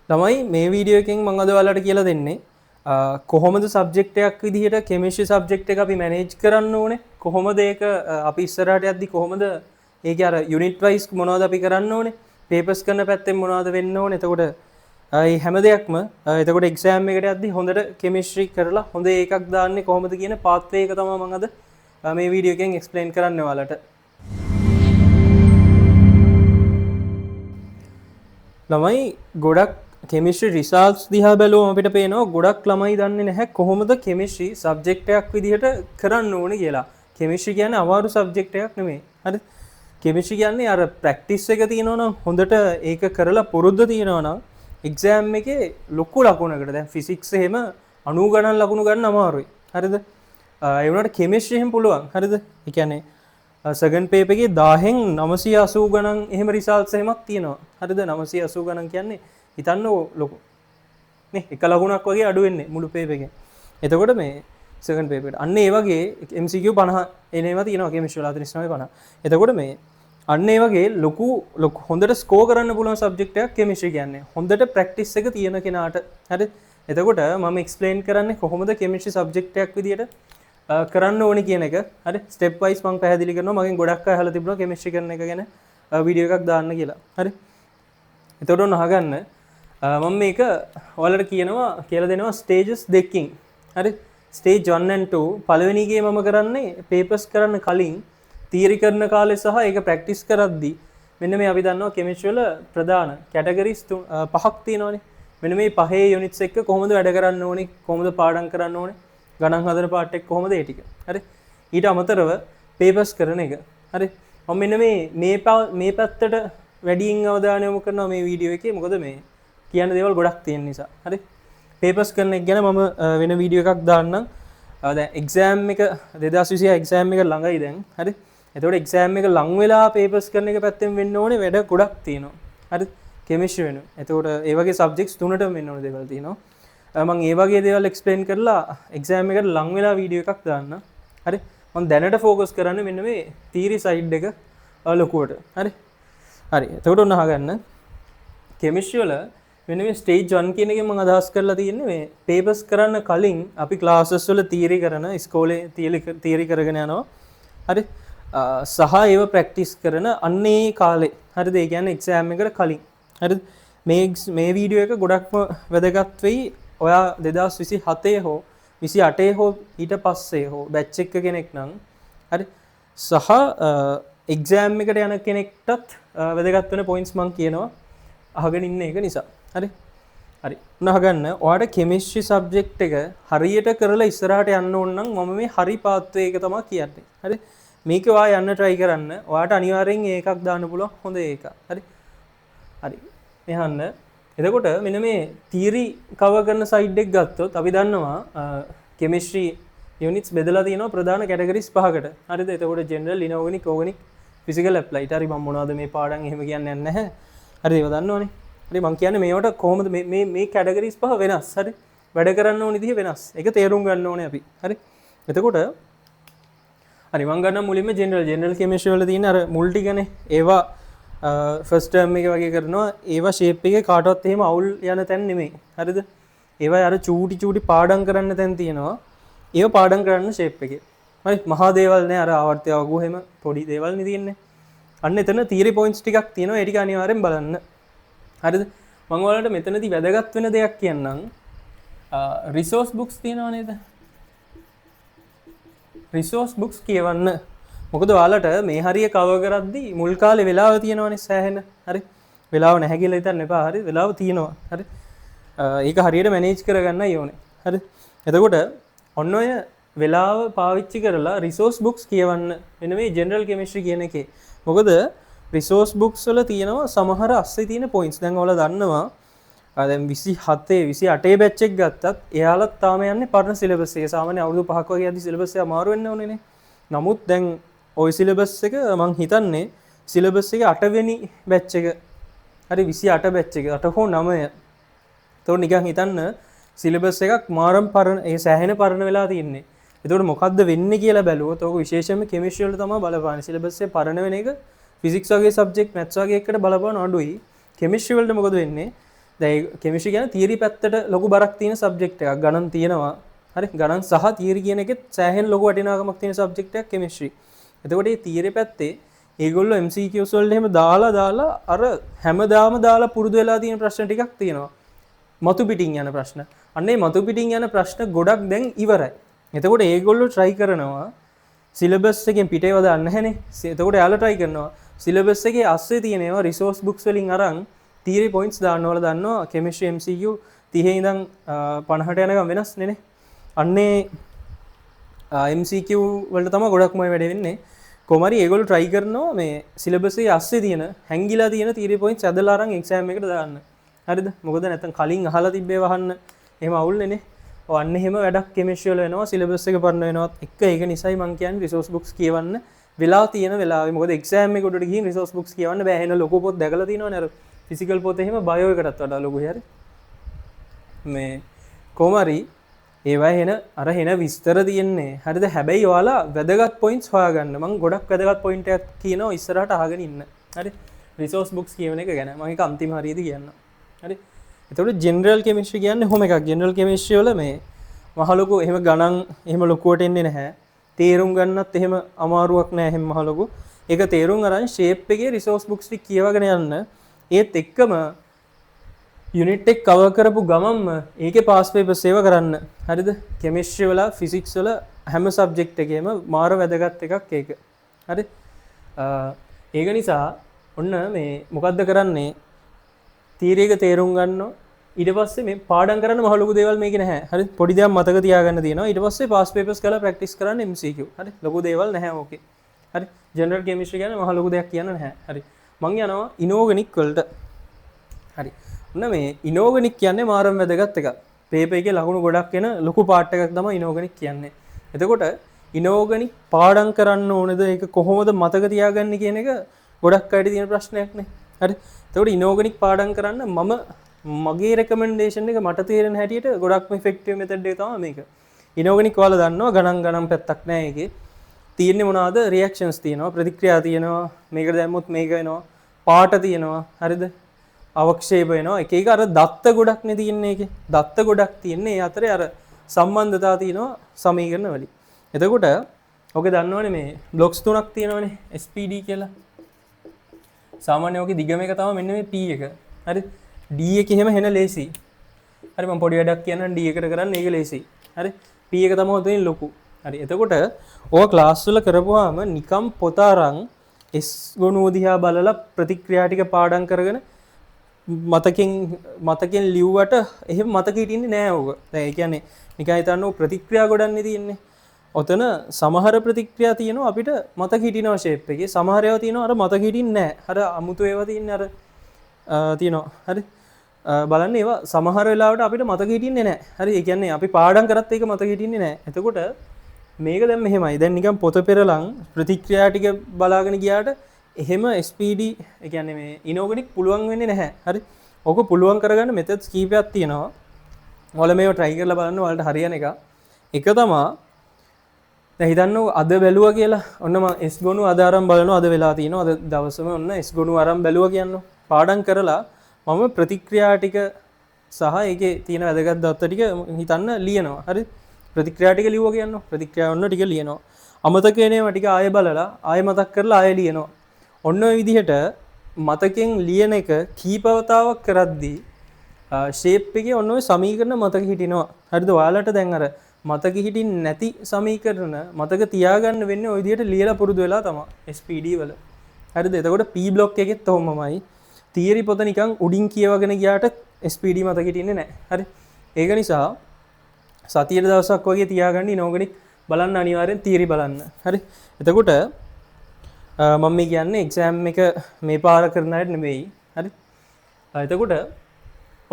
ළමයි මේ වීඩියෝ එකෙන් මම අද ඔයාලට කියලා දෙන්නේ කොහොමද සබ්ජෙක්ට් එකක් විදිහට කෙමිස්ට්‍රි සබ්ජෙක්ට් එක අපි මැනේජ් කරන්න ඕනේ, කොහොමද ඒක අපි ඉස්සරහට යද්දි කොහොමද ඒකේ අර යුනිට් වයිස් මොනවද අපි කරන්න ඕනේ, පේපර්ස් කරන පැත්තෙන් මොනවද වෙන්න ඕනේ. එතකොට මේ හැම දෙයක්ම එතකොට එක්සෑම් එකට යද්දි හොඳට කෙමිස්ට්‍රි කරලා හොඳ එකක් දාන්නේ කොහොමද කියන පාත් වේ එක තමයි මම අද මේ වීඩියෝ එකෙන් එක්ස්ප්ලেইন කරන්න ඔයාලට. ළමයි ගොඩක් කෙමිස්ට්‍රි රිසල්ට්ස් දිහා බැලුවම අපිට පේනවා ගොඩක් ළමයි දන්නේ නැහැ කොහොමද කෙමිස්ට්‍රි සබ්ජෙක්ට් එකක් විදිහට කරන්න ඕනේ කියලා. කෙමිස්ට්‍රි කියන්නේ අමාරු සබ්ජෙක්ට් එකක් නෙමෙයි. හරිද? කෙමිස්ට්‍රි කියන්නේ අර ප්‍රැක්ටිස් එක තියෙනවා නම් හොඳට ඒක කරලා පුරුද්ද තියෙනවා නම් එක්සෑම් එකේ ලොකු ලකුණකට දැන් ෆිසික්ස් එහෙම 90 ගණන් ලකුණු ගන්න අමාරුයි. හරිද? ඒ වුණාට කෙමිස්ට්‍රි එහෙම පුළුවන්. හරිද? ඒ කියන්නේ සෙකන්ඩ් පේපර් එකේ 10න් 980 ගණන් එහෙම රිසල්ට්ස් එහෙමක් තියෙනවා. හරිද? 980 ගණන් කියන්නේ හිතන්නෝ ලොකු නේ, එක ලකුණක් වගේ අඩු වෙන්නේ මුළු පේපර් එකෙන්. එතකොට මේ සෙකන්ඩ් පේපර් එකට අන්න ඒ වගේ MCQ 50 එනේවා තියෙනවා කෙමිස්ට්‍රි වල 49 50. එතකොට මේ අන්න ඒ වගේ ලොකු හොඳට ස්කෝර් කරන්න පුළුවන් සබ්ජෙක්ට් එකක් කෙමිස්ට්‍රි කියන්නේ. හොඳට ප්‍රැක්ටිස් එක තියෙන කෙනාට. හරි? එතකොට මම එක්ස්ප්ලেইন කරන්නේ කොහොමද කෙමිස්ට්‍රි සබ්ජෙක්ට් එකක් විදියට කරන්න ඕනේ කියන එක. හරි? ස්ටෙප් වයිස් මම පැහැදිලි කරනවා. මගෙන් ගොඩක් අය අහලා තිබුණා කෙමිස්ට්‍රි කරන එක ගැන වීඩියෝ එකක් දාන්න කියලා. හරි? එතකොට ඔන්න අහගන්න. මම මේක ඔයාලට කියලා දෙනවා ස්ටේජස් දෙකකින්. හරි? ස්ටේජ් 1 and 2 පළවෙනි එකේ මම කරන්නේ පේපර්ස් කරන්න කලින් තියරි කරන කාලේ සහ ඒක ප්‍රැක්ටිස් කරද්දී මෙන්න මේ අපි දන්නවා කෙමිස්ට්‍රි වල ප්‍රධාන කැටගරිස් පහක් තියෙනවානේ. මෙන්න මේ පහේ යුනිට්ස් එක්ක කොහොමද වැඩ කරන්න ඕනේ, කොහොමද පාඩම් කරන්න ඕනේ, ගණන් හදන පාර්ට් එක කොහොමද ඒ ටික. හරි? ඊට අමතරව පේපර්ස් කරන එක. හරි? මම මෙන්න මේ පැත්තට වැඩියෙන් අවධානය යොමු කරනවා මේ වීඩියෝ එකේ. මොකද මේ කියන්න දේවල් ගොඩක් තියෙන නිසා. හරි? පේපර්ස් කරන එක ගැන මම වෙන වීඩියෝ එකක් දාන්නම්. දැන් එක්සෑම් එක 2026 එක්සෑම් එක ළඟයි දැන්. හරි? එතකොට එක්සෑම් එක ලඟ වෙලා පේපර්ස් කරන එක පැත්තෙන් වෙන්න ඕනේ වැඩ ගොඩක් තියෙනවා. හරි? කෙමිස්ට්‍රි වෙනුවෙන්. එතකොට ඒ වගේ සබ්ජෙක්ට්ස් තුනටම වෙන්න ඕනේ දේවල් තියෙනවා. මම ඒ වගේ දේවල් එක්ස්ප්ලেইন කරලා එක්සෑම් එකට ලඟ වෙලා වීඩියෝ එකක් දාන්නම්. හරි? මම දැනට ફોකස් කරන්නේ මෙන්න මේ තියරි සයිඩ් එක ලොකුවට. හරි? හරි. එතකොට ඔන්න අහගන්න. කෙමිස්ට්‍රි වල මෙන්න මේ ස්ටේජ් 1 කියන එකෙන් මම අදහස් කරලා තියෙන්නේ මේ පේපර්ස් කරන්න කලින් අපි ක්ලාසස් වල තියරි කරන ඉස්කෝලේ තියරි කරගෙන යනවා. හරි? සහ ඒව ප්‍රැක්ටිස් කරන අන්නේ කාලේ. හරිද? ඒ කියන්නේ එක්සෑම් එකට කලින්. හරිද? මේ වීඩියෝ එක ගොඩක්ම වැදගත් වෙයි. ඔයා 2027 හෝ 28 හෝ ඊට පස්සේ හෝ බැච් එක කෙනෙක් නම් හරි? සහ එක්සෑම් එකට යන කෙනෙක්ටත් වැදගත් වෙන පොයින්ට්ස් මම කියනවා අහගෙන ඉන්න එක නිසා. හරි? හරි. උනහගන්න ඔයාට කෙමිස්ට්‍රි සබ්ජෙක්ට් එක හරියට කරලා ඉස්සරහට යන්න ඕන නම් මම මේ හරි පාත්වේ එක තමයි කියන්නේ. හරි? මේක ඔයා යන්න try කරන්න. ඔයාට අනිවාර්යෙන් ඒකක් දාන්න පුළුවන් හොඳ එකක්. හරි? හරි. මෙහන්න. එතකොට මෙන්න මේ තියරි කවර් කරන සයිඩ් එක ගත්තොත් අපි දන්නවා කෙමිස්ට්‍රි යුනිට්ස් බෙදලා තියෙනවා ප්‍රධාන කැටගරිස් පහකට. හරිද? එතකොට general, inorganic, organic, physical applied. හරි මම මොනවද මේ පාඩම් එහෙම කියන්නේ නැහැ. හරිද? ඒව දන්නවනේ. හරි මම කියන්නේ මේවට කොහොමද මේ කැටගරිස් පහ වෙනස්. හරි? වැඩ කරන්න ඕන විදිහ වෙනස්. ඒක තේරුම් ගන්න ඕනේ අපි. හරි? එතකොට හරි මම ගන්න මුලින්ම ජෙනරල් කෙමිස්ට්‍රි වල තියෙන අර මුල් ටිකනේ. ඒවා ෆස්ට් ටර්ම් එකේ වගේ කරනවා. ඒවා ෂේප් එකේ කාටවත් එහෙම අවුල් යන තැන් නෙමෙයි. හරිද? ඒවා අර චූටි පාඩම් කරන්න තැන් තියෙනවා. ඒව පාඩම් කරන්න ෂේප් එකේ. හරි? මහා දේවල් නෑ අර ආවර්තය වගු එහෙම පොඩි දේවල් නේ තියෙන්නේ. අන්න එතන තියරි පොයින්ට්ස් ටිකක් තියෙනවා. ඒ ටික අනිවාර්යෙන් බලන්න. හරිද? මම ඔයාලට මෙතනදී වැදගත් වෙන දෙයක් කියන්නම්. රිසෝස් බුක්ස් තියෙනව නේද? රිසෝස් බුක්ස් කියවන්න. මොකද ඔයාලට මේ හරිය කවර් කරද්දී මුල් කාලේ වෙලාව තියෙනවනේ සෑහෙන. හරි? වෙලාව නැහැ කියලා හිතන්න එපා. හරි? වෙලාව තියෙනවා. හරි? ඒක හරියට මැනේජ් කරගන්නයි ඕනේ. හරි? එතකොට ඔන්න ඔය වෙලාව පාවිච්චි කරලා රිසෝස් බුක්ස් කියවන්න. මෙන්න මේ ජෙනරල් කෙමිස්ට්‍රි කියන එකේ. මොකද රිසෝස් බුක්ස් වල තියෙනවා සමහර අස්සේ තියෙන පොයින්ට්ස්. දැන් ඔයාලා දන්නවා දැන් 27 28 බැච් එක ගත්තත් එයාලත් තාම යන්නේ පරණ සිලබස් එකේ. සාමාන්‍ය අවුරුදු 5ක් වගේ යද්දි සිලබස් එක අමාරු වෙන්න ඕනේනේ. නමුත් දැන් ওই සිලබස් එක මං හිතන්නේ සිලබස් එකේ 8 වෙනි බැච් එක. හරි 28 බැච් එක 8 හෝ 9. ඒතකොට නිකන් හිතන්න සිලබස් එකක් මාරම් පරණ ඒ සෑහෙන පරණ වෙලා තියෙන්නේ. ඒතකොට මොකද්ද වෙන්නේ කියලා බැලුවොත් ඔක විශේෂයෙන්ම කෙමිස්ට්‍රි වල තමයි බලපාන්නේ. සිලබස් එක පරණ වෙන එක ෆිසික්ස් වගේ සබ්ජෙක්ට් මැත්ස් වගේ එකට බලපාන අඩුයි. කෙමිස්ට්‍රි වලට මොකද වෙන්නේ? දැන් කෙමිස්ට්‍රි කියන්නේ තියරි පැත්තට ලොකු බරක් තියෙන සබ්ජෙක්ට් එකක්. ගණන් තියෙනවා. හරි ගණන් සහ තියරි කියන එකෙත් සෑහෙන ලොකු වටිනාකමක් තියෙන සබ්ජෙක්ට් එකක් කෙමිස්ට්‍රි. එතකොට මේ තියරි පැත්තේ ඒගොල්ලෝ MCQs වලට එහෙම දාලා අර හැමදාම දාලා පුරුදු වෙලා තියෙන ප්‍රශ්න ටිකක් තියෙනවා. මතු පිටින් යන ප්‍රශ්න. අන්නේ මතු පිටින් යන ප්‍රශ්න ගොඩක් දැන් ඉවරයි. එතකොට ඒගොල්ලෝ try කරනවා සිලබස් එකෙන් පිටේව දාන්න නැහැනේ. එතකොට යාළුවා try කරනවා සිලබස් එකේ අස්සේ තියෙන ඒවා රිසෝස් බුක්ස් වලින් අරන් තියරි පොයින්ට්ස් දාන්නවල දන්නවා කෙමිස්ට්‍රි MCQ 30 ඉඳන් 50ට යනකම් වෙනස් නේ. අන්නේ MCQ වලට තමයි ගොඩක්ම වැඩ වෙන්නේ. කොහමරි ඒගොල්ලෝ try කරනවා මේ සිලබස් එකේ අස්සේ තියෙන හැංගිලා තියෙන තියරි පොයින්ට්ස් ඇදලා අරන් එක්සෑම් එකට දාන්න. හරිද? මොකද නැත්තම් කලින් අහලා තිබ්බේ වහන්න එහෙම අවුල්නේ නේ. ඔව් අන්න එහෙම වැඩක් කෙමිස්ට්‍රි වල වෙනවා සිලබස් එක පරණ වෙනවත් එක්ක. ඒක නිසායි මම කියන්නේ රිසෝස් බුක්ස් කියවන්න වෙලා තියෙන වෙලාවේ. මොකද එක්සෑම් එකට උඩට ගිහින් රිසෝස් බුක්ස් කියවන්න බෑ. එහෙනම් ලොකු පොත් දැකලා තියෙනවනේ අර ෆිසිකල් පොත් එහෙම බයෝ එකටත් වඩා ලොකුයි. හරි මේ කොහමරි ඒවා හෙන විස්තර තියෙන්නේ. හරිද? හැබැයි ඔයාලා වැදගත් පොයින්ට්ස් හොයාගන්න. මම ගොඩක් වැදගත් පොයින්ට් එකක් කියනවා ඉස්සරහට අහගෙන ඉන්න. හරි රිසෝස් බුක්ස් කියවන එක ගැන මම ඒක අන්තිම හරියදී කියන්නම්. හරි එතකොට ජෙනරල් කෙමිස්ට්‍රි කියන්නේ කොහොම එකක්. ජෙනරල් කෙමිස්ට්‍රි වල මේ මහ ලොකු එහෙම ගණන් එහෙම ලොකුවට එන්නේ නැහැ. තේරුම් ගන්නත් එහෙම අමාරුවක් නැහැ එහෙම මහ ලොකු. ඒක තේරුම් අරන් ෂේප් එකේ රිසෝස් බුක්ස් ටික කියවගෙන යන්න. ඒත් එක්කම යුනිට් එක කවර් කරපු ගමන්ම ඒකේ පාස් පේපර්ස් සේව කරන්න. හරිද? කෙමිස්ට්‍රි වල ෆිසික්ස් වල හැම සබ්ජෙක්ට් එකේම මාර වැදගත් එකක් ඒක. හරි? ඒක නිසා ඔන්න මේ මොකද්ද කරන්නේ? තියරි එක තේරුම් ගන්නවා. ඊට පස්සේ මේ පාඩම් කරන්න මහ ලොකු දේවල් මේකේ නැහැ. හරි? පොඩි දේවල් මතක තියාගන්න තියෙනවා. ඊට පස්සේ පාස් පේපර්ස් කරලා ප්‍රැක්ටිස් කරන්න MCQ. හරි? ලොකු දේවල් නැහැ ඕකේ. හරි? ජෙනරල් කෙමිස්ට්‍රි කියන්නේ මහ ලොකු දෙයක් කියන්න නැහැ. හරි? මං යනවා ඉනෝගනික් වලට. හරි? ඔන්න මේ ඉනෝගනික් කියන්නේ මාරම වැදගත් එකක්. පේපර් එකේ ලකුණු ගොඩක් එන ලොකු පාර්ට් එකක් තමයි ඉනෝගනික් කියන්නේ. එතකොට ඉනෝගනික් පාඩම් කරන්න ඕනේද? ඒක කොහොමද මතක තියාගන්නේ කියන එක ගොඩක් අයට තියෙන ප්‍රශ්නයක් නේ. හරි? එතකොට ඉනෝගනික් පාඩම් කරන්න මගේ රෙකමෙන්ඩේෂන් එක මට තේරෙන හැටියට ගොඩක්ම ඉෆෙක්ටිව් මෙතඩ් එක තමයි මේක. ඉනෝගනික් වල දන්නවා ගණන් පැත්තක් නැහැ ඒකේ. තියෙන්නේ මොනවාද? රියැක්ෂන්ස් තියෙනවා, ප්‍රතික්‍රියා තියෙනවා, මේකට දැම්මොත් මේක වෙනවා, පාට තියෙනවා. හරිද? අවක්ෂේප වෙනවා. එක එක අර දත්ත ගොඩක් නේ තියෙන්නේ ඒකේ. දත්ත ගොඩක් තියෙන්නේ. ඒ අතරේ අර සම්බන්ධතා තියෙනවා සමීකරණ වලින්. එතකොට ඔගේ දන්නවනේ මේ බ්ලොක්ස් තුනක් තියෙනවනේ SPD කියලා. සාමාන්‍ය ඔගේ දිගම එක තමයි මෙන්න මේ P එක. හරි? D එක එහෙම හෙන ලේසි. හරි මම පොඩි වැඩක් කියන්නම් D එකට කරන්න ඒක ලේසි. හරි? P එක තමයි උතෙන් ලොකු. හරි එතකොට ඕක ක්ලාස් වල කරපුවාම නිකම් පොත අරන් S ගොනුව දිහා බලලා ප්‍රතික්‍රියා ටික පාඩම් කරගෙන මතකෙන් ලිව්වට එහෙම මතක හිටින්නේ නෑ ඕක. දැන් ඒ කියන්නේ නිකන් හිතන්න ප්‍රතික්‍රියා ගොඩන්නේ තියෙන්නේ. ඔතන සමහර ප්‍රතික්‍රියා තියෙනවා අපිට මතක හිටිනවා ෂේප් එකේ. සමහර ඒවා තියෙනවා අර මතක හිටින්නේ නෑ. අර අමුතු ඒවා තියෙන්නේ අර තියෙනවා. හරි? බලන්න ඒවා සමහර වෙලාවට අපිට මතක හිටින්නේ නෑ. හරි? ඒ කියන්නේ අපි පාඩම් කරත් ඒක මතක හිටින්නේ නෑ. එතකොට මේක දැන් මෙහෙමයි. දැන් නිකන් පොත පෙරලන් ප්‍රතික්‍රියා ටික බලාගෙන ගියාට එහෙම SPD ඒ කියන්නේ මේ ඉනෝගනික් පුළුවන් වෙන්නේ නැහැ. හරි? ඕක පුළුවන් කරගන්න මෙතඩ්ස් කීපයක් තියෙනවා. ඔයාලා මේව try කරලා බලන්න ඔයාලට හරියන එක. එක තමයි දැන් හිතන්නකෝ අද බැලුවා කියලා. ඔන්න මම S ගොනු අද අරන් බලනවා අද වෙලා තියෙනවා. අද දවසම ඔන්න S ගොනු අරන් බැලුවා කියනවා. පාඩම් කරලා මම ප්‍රතික්‍රියා ටික සහ ඒකේ තියෙන වැදගත් දත්ත ටික හිතන්න ලියනවා. හරි? ප්‍රතික්‍රියා ටික ලියුවා කියනවා. ප්‍රතික්‍රියා ඔන්න ටික ලියනවා. අමතක වෙනේවා ටික ආයෙ බලලා ආයෙ මතක් කරලා ආයෙ ලියනවා. ඔන්න ඔය විදිහට මතකෙන් ලියන එක කීපවතාවක් කරද්දී ෂේප් එකේ ඔන්න ඔය සමීකරණ මතක හිටිනවා. හරිද? ඔයාලට දැන් අර මතක හිටින්නේ නැති සමීකරණ මතක තියාගන්න වෙන්නේ ওই විදිහට ලියලා පුරුදු වෙලා තමයි SPD වල. හරිද? එතකොට P බ්ලොක් එකෙත් ඔහොමමයි. තියරි පොත නිකන් උඩින් කියවගෙන ගියාට SPD මතක හිටින්නේ නැහැ. හරි? ඒක නිසා සතියේ දවසක් වගේ තියාගන්න ඉනෝගනික් බලන්න අනිවාර්යෙන් තියරි බලන්න. හරි? එතකොට මම මේ කියන්නේ එක්සෑම් එක මේ පාර කරන අයට නෙමෙයි. හරි? එතකොට